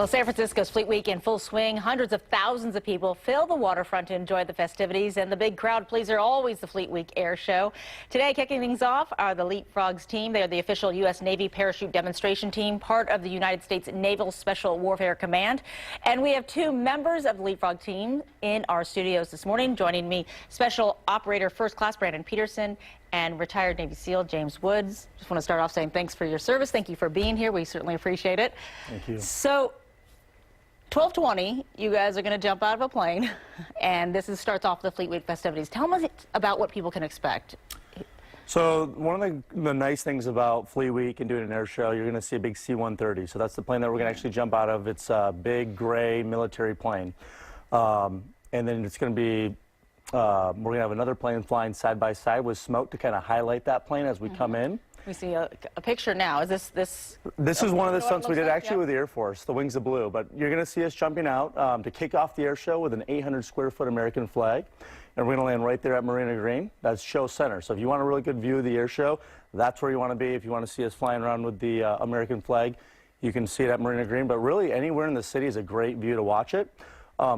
Well, San Francisco's Fleet Week in full swing. Hundreds of thousands of people fill the waterfront to enjoy the festivities, and the big crowd pleaser always the Fleet Week air show. Today, kicking things off are the Leapfrogs team. They are the official U.S. Navy parachute demonstration team, part of the United States Naval Special Warfare Command. And we have two members of the Leapfrog team in our studios this morning. Joining me, Special Operator First Class Brandon Peterson and retired Navy SEAL James Woods. Just want to start off saying thanks for your service. Thank you for being here. We certainly appreciate it. Thank you. So, 12:20, you guys are going to jump out of a plane, and starts off the Fleet Week festivities. Tell us about what people can expect. So one of the nice things about Fleet Week and doing an air show, you're going to see a big C-130. So that's the plane that we're going to actually jump out of. It's a big gray military plane. And then it's going to be, we're going to have another plane flying side by side with smoke to kind of highlight that plane as we come in. We see a picture now. Is this? This is one of the stunts we did actually yeah. with the Air Force, the Wings of Blue. But you're going to see us jumping out to kick off the air show with an 800-square-foot American flag. And we're going to land right there at Marina Green. That's show center. So if you want a really good view of the air show, that's where you want to be. If you want to see us flying around with the American flag, you can see it at Marina Green. But really, anywhere in the city is a great view to watch it.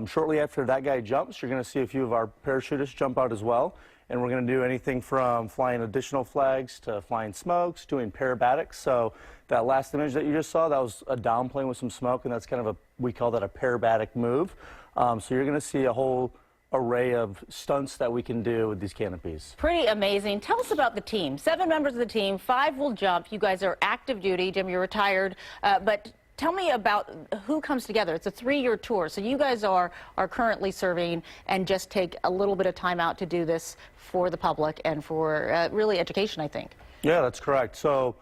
Shortly after that guy jumps, you're going to see a few of our parachutists jump out as well. And we're going to do anything from flying additional flags to flying smokes, doing parabatics. So that last image that you just saw, that was a down plane with some smoke, and that's kind of we call that a parabatic move. So you're going to see a whole array of stunts that we can do with these canopies. Pretty amazing. Tell us about the team. 7 members of the team, 5 will jump. You guys are active duty. Jim, you're retired, but tell me about who comes together. It's a 3-year tour, so you guys are currently serving and just take a little bit of time out to do this for the public and for really education, I think. Yeah, that's correct. So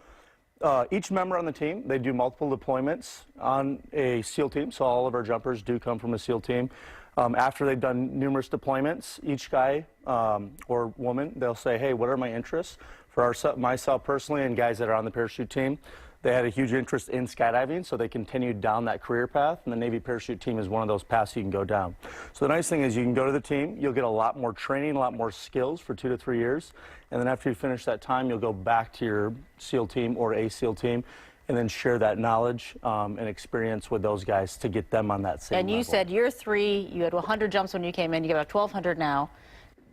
each member on the team, they do multiple deployments on a SEAL team, so all of our jumpers do come from a SEAL team. After they've done numerous deployments, each guy or woman, they'll say, hey, what are my interests? For myself personally and guys that are on the parachute team, they had a huge interest in skydiving, so they continued down that career path, and the Navy parachute team is one of those paths you can go down. So the nice thing is you can go to the team, you'll get a lot more training, a lot more skills for 2 to 3 years, and then after you finish that time, you'll go back to your SEAL team or a SEAL team, and then share that knowledge and experience with those guys to get them on that same level. And you said you're 3, you had 100 jumps when you came in, you got about 1,200 now.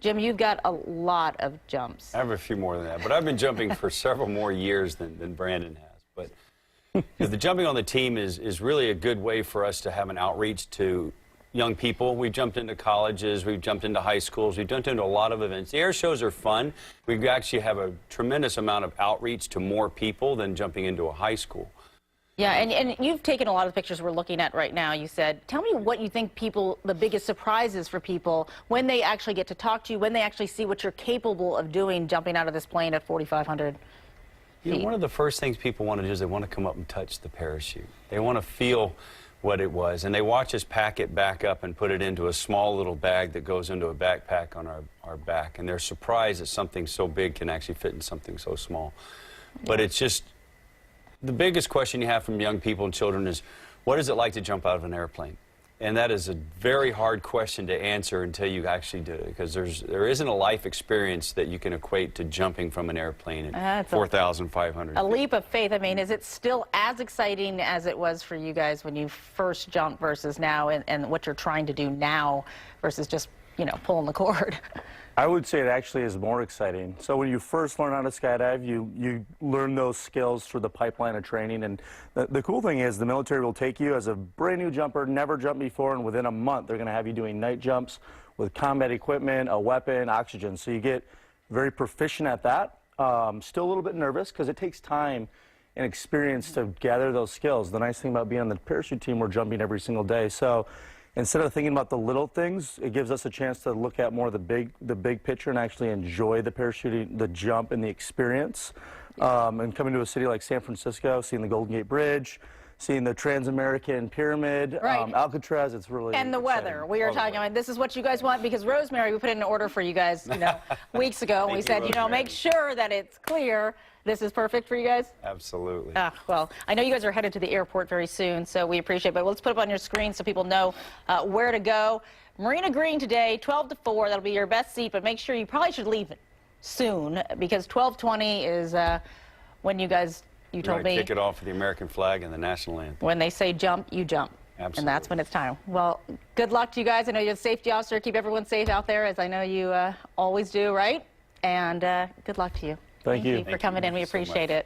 Jim, you've got a lot of jumps. I have a few more than that, but I've been jumping for several more years than Brandon has. But the jumping on the team is really a good way for us to have an outreach to young people. We've jumped into colleges, we've jumped into high schools, we've jumped into a lot of events. The air shows are fun. We actually have a tremendous amount of outreach to more people than jumping into a high school. Yeah, and you've taken a lot of the pictures we're looking at right now. You said, tell me what you think the biggest surprises for people when they actually get to talk to you, when they actually see what you're capable of doing jumping out of this plane at 4,500 feet. You know, one of the first things people want to do is they want to come up and touch the parachute. They want to feel what it was, and they watch us pack it back up and put it into a small little bag that goes into a backpack on our back, and they're surprised that something so big can actually fit in something so small. But it's just, the biggest question you have from young people and children is, what is it like to jump out of an airplane? And that is a very hard question to answer until you actually do it, because there isn't a life experience that you can equate to jumping from an airplane at 4,500 feet. A leap of faith. I mean, is it still as exciting as it was for you guys when you first jumped versus now, and what you're trying to do now versus just, you know, pulling the cord? I would say it actually is more exciting. So when you first learn how to skydive, you learn those skills through the pipeline of training. And the cool thing is the military will take you as a brand new jumper, never jumped before, and within a month they're going to have you doing night jumps with combat equipment, a weapon, oxygen. So you get very proficient at that. Still a little bit nervous because it takes time and experience to gather those skills. The nice thing about being on the parachute team, we're jumping every single day. So instead of thinking about the little things, it gives us a chance to look at more of the big picture and actually enjoy the parachuting, the jump, and the experience. And coming to a city like San Francisco, seeing the Golden Gate Bridge, seeing the Trans-American Pyramid, right. Alcatraz, it's really And the exciting. weather. We are talking about, this is what you guys want, because Rosemary, we put in an order for you guys, you know, weeks ago, and we said, you know, make sure that it's clear. This is perfect for you guys? Absolutely. Well, I know you guys are headed to the airport very soon, so we appreciate it. But let's put it up on your screen so people know where to go. Marina Green today, 12 to 4. That'll be your best seat, but make sure you probably should leave soon, because 12:20 is when you guys, you told me. Kick it off with the American flag and the national anthem. When they say jump, you jump. Absolutely. And that's when it's time. Well, good luck to you guys. I know you're the safety officer. Keep everyone safe out there, as I know you always do, right? And good luck to you. Thank you. For coming in. We so appreciate much. it.